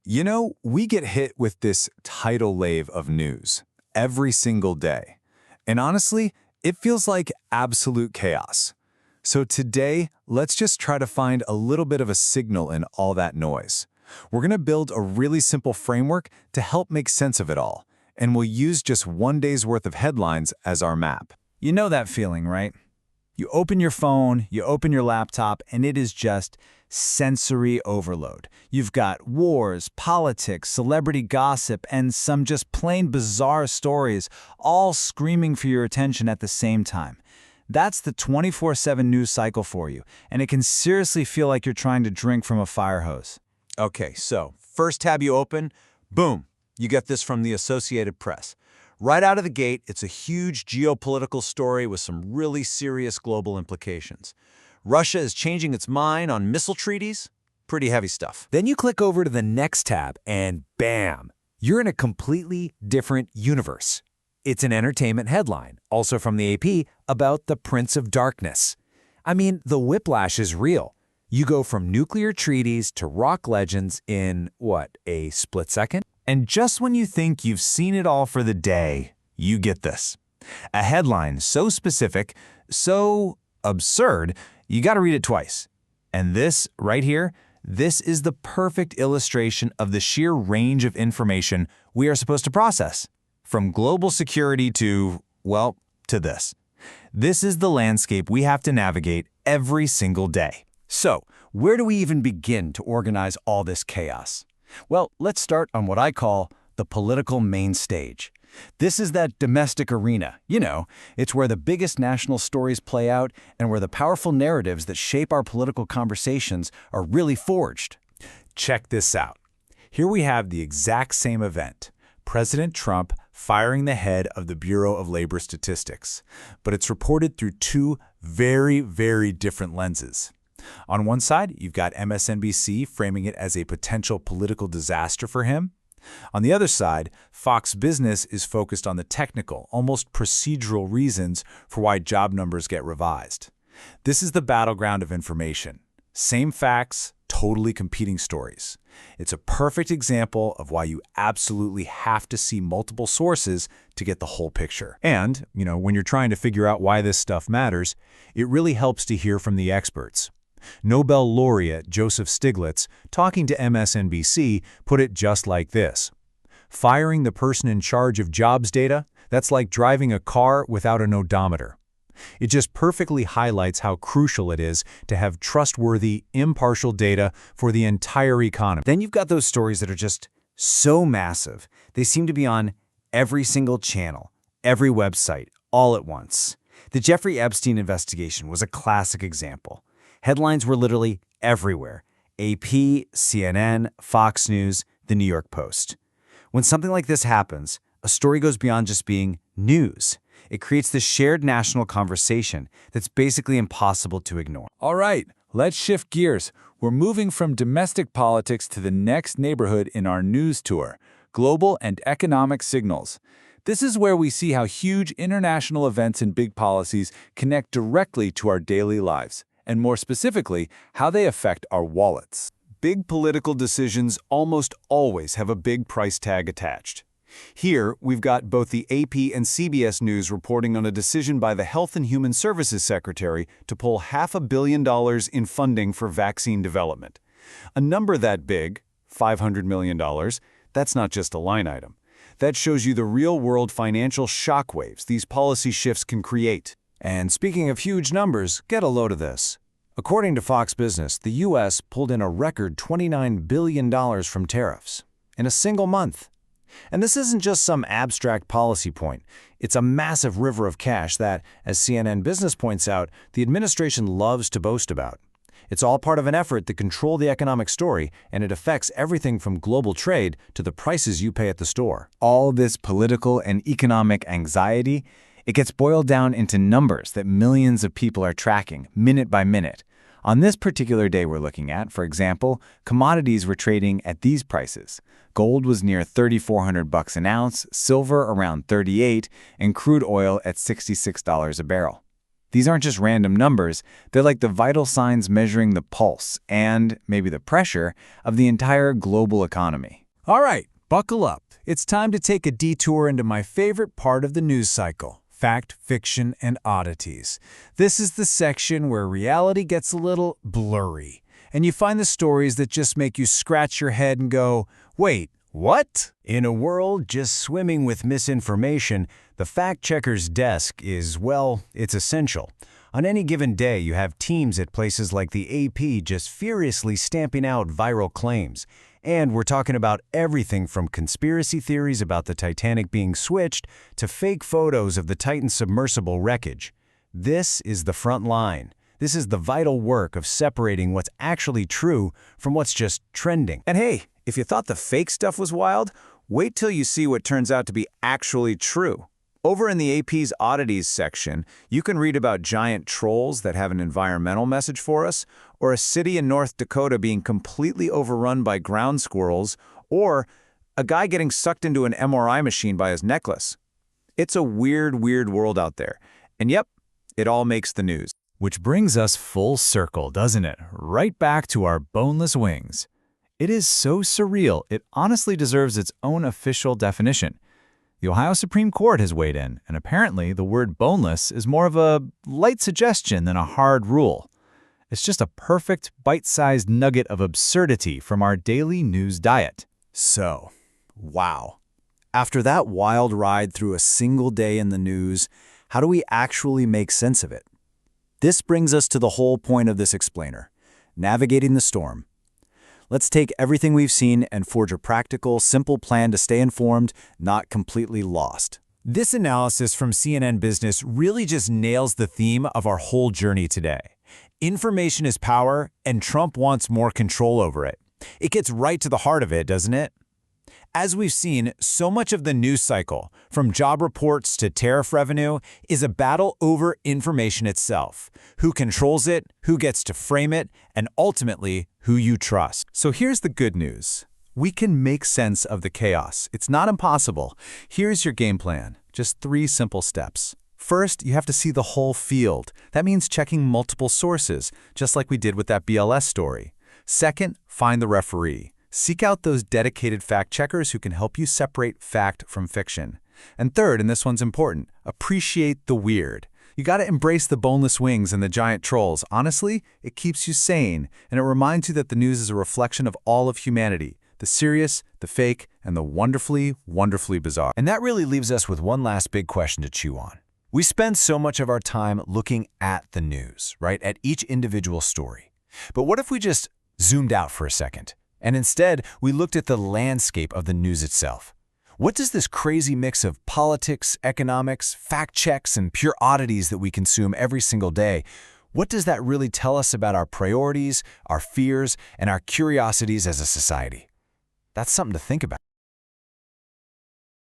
You know, we get hit with this tidal wave of news every single day. And honestly, it feels like absolute chaos. So today, let's just try to find a little bit of a signal in all that noise. We're going to build a really simple framework to help make sense of it all, and we'll use just one day's worth of headlines as our map. You know that feeling, right? You open your phone, you open your laptop, and it is just sensory overload. You've got wars, politics, celebrity gossip, and some just plain bizarre stories all screaming for your attention at the same time. That's the 24/7 news cycle for you, and it can seriously feel like you're trying to drink from a fire hose. Okay, so first tab you open, boom, you get this from the Associated Press. Right out of the gate, it's a huge geopolitical story with some really serious global implications. Russia is changing its mind on missile treaties. Pretty heavy stuff. Then you click over to the next tab and bam, you're in a completely different universe. It's an entertainment headline, also from the AP, about the Prince of Darkness. I mean, the whiplash is real. You go from nuclear treaties to rock legends in, what, a split second? And just when you think you've seen it all for the day, you get this. A headline so specific, so absurd, you gotta read it twice. And this, right here, this is the perfect illustration of the sheer range of information we are supposed to process. From global security to, well, to this. This is the landscape we have to navigate every single day. So, where do we even begin to organize all this chaos? Well, let's start on what I call the political main stage. This is that domestic arena. You know, it's where the biggest national stories play out and where the powerful narratives that shape our political conversations are really forged. Check this out. Here we have the exact same event. President Trump firing the head of the Bureau of Labor Statistics. But it's reported through two very, very different lenses. On one side, you've got MSNBC framing it as a potential political disaster for him. On the other side, Fox Business is focused on the technical, almost procedural reasons for why job numbers get revised. This is the battleground of information. Same facts, totally competing stories. It's a perfect example of why you absolutely have to see multiple sources to get the whole picture. And, when you're trying to figure out why this stuff matters, it really helps to hear from the experts. Nobel laureate Joseph Stiglitz, talking to MSNBC, put it just like this. Firing the person in charge of jobs data, that's like driving a car without an odometer. It just perfectly highlights how crucial it is to have trustworthy, impartial data for the entire economy. Then you've got those stories that are just so massive. They seem to be on every single channel, every website, all at once. The Jeffrey Epstein investigation was a classic example. Headlines were literally everywhere. AP, CNN, Fox News, The New York Post. When something like this happens, a story goes beyond just being news. It creates this shared national conversation that's basically impossible to ignore. All right, let's shift gears. We're moving from domestic politics to the next neighborhood in our news tour, global and economic signals. This is where we see how huge international events and big policies connect directly to our daily lives, and more specifically, how they affect our wallets. Big political decisions almost always have a big price tag attached. Here, we've got both the AP and CBS News reporting on a decision by the Health and Human Services Secretary to pull $500 million in funding for vaccine development. A number that big, $500 million, that's not just a line item. That shows you the real-world financial shockwaves these policy shifts can create. And speaking of huge numbers, get a load of this. According to Fox Business, the U.S. pulled in a record $29 billion from tariffs in a single month. And this isn't just some abstract policy point. It's a massive river of cash that, as CNN Business points out, the administration loves to boast about. It's all part of an effort to control the economic story, and it affects everything from global trade to the prices you pay at the store. All this political and economic anxiety, it gets boiled down into numbers that millions of people are tracking, minute by minute. On this particular day we're looking at, for example, commodities were trading at these prices. Gold was near $3,400 an ounce, silver around $38, and crude oil at $66 a barrel. These aren't just random numbers, they're like the vital signs measuring the pulse and, maybe the pressure, of the entire global economy. All right, buckle up. It's time to take a detour into my favorite part of the news cycle: fact, fiction, and oddities. This is the section where reality gets a little blurry, and you find the stories that just make you scratch your head and go, wait, what? In a world just swimming with misinformation, the fact-checker's desk is, well, it's essential. On any given day, you have teams at places like the AP just furiously stamping out viral claims. And we're talking about everything from conspiracy theories about the Titanic being switched to fake photos of the Titan submersible wreckage. This is the front line. This is the vital work of separating what's actually true from what's just trending. And hey, if you thought the fake stuff was wild, wait till you see what turns out to be actually true. Over in the AP's Oddities section, you can read about giant trolls that have an environmental message for us, or a city in North Dakota being completely overrun by ground squirrels, or a guy getting sucked into an MRI machine by his necklace. It's a weird, weird world out there. And yep, it all makes the news. Which brings us full circle, doesn't it? Right back to our boneless wings. It is so surreal, it honestly deserves its own official definition. The Ohio Supreme Court has weighed in, and apparently the word boneless is more of a light suggestion than a hard rule. It's just a perfect, bite-sized nugget of absurdity from our daily news diet. So, wow. After that wild ride through a single day in the news, how do we actually make sense of it? This brings us to the whole point of this explainer: navigating the storm. Let's take everything we've seen and forge a practical, simple plan to stay informed, not completely lost. This analysis from CNN Business really just nails the theme of our whole journey today. Information is power, and Trump wants more control over it. It gets right to the heart of it, doesn't it? As we've seen, so much of the news cycle, from job reports to tariff revenue, is a battle over information itself. Who controls it, who gets to frame it, and ultimately, who you trust. So here's the good news. We can make sense of the chaos. It's not impossible. Here's your game plan. Just 3 simple steps. First, you have to see the whole field. That means checking multiple sources, just like we did with that BLS story. Second, find the referee. Seek out those dedicated fact-checkers who can help you separate fact from fiction. And third, and this one's important, appreciate the weird. You gotta embrace the boneless wings and the giant trolls. Honestly, it keeps you sane, and it reminds you that the news is a reflection of all of humanity: the serious, the fake, and the wonderfully, wonderfully bizarre. And that really leaves us with one last big question to chew on. We spend so much of our time looking at the news, right? At each individual story. But what if we just zoomed out for a second? And instead, we looked at the landscape of the news itself. What does this crazy mix of politics, economics, fact checks, and pure oddities that we consume every single day, what does that really tell us about our priorities, our fears, and our curiosities as a society? That's something to think about.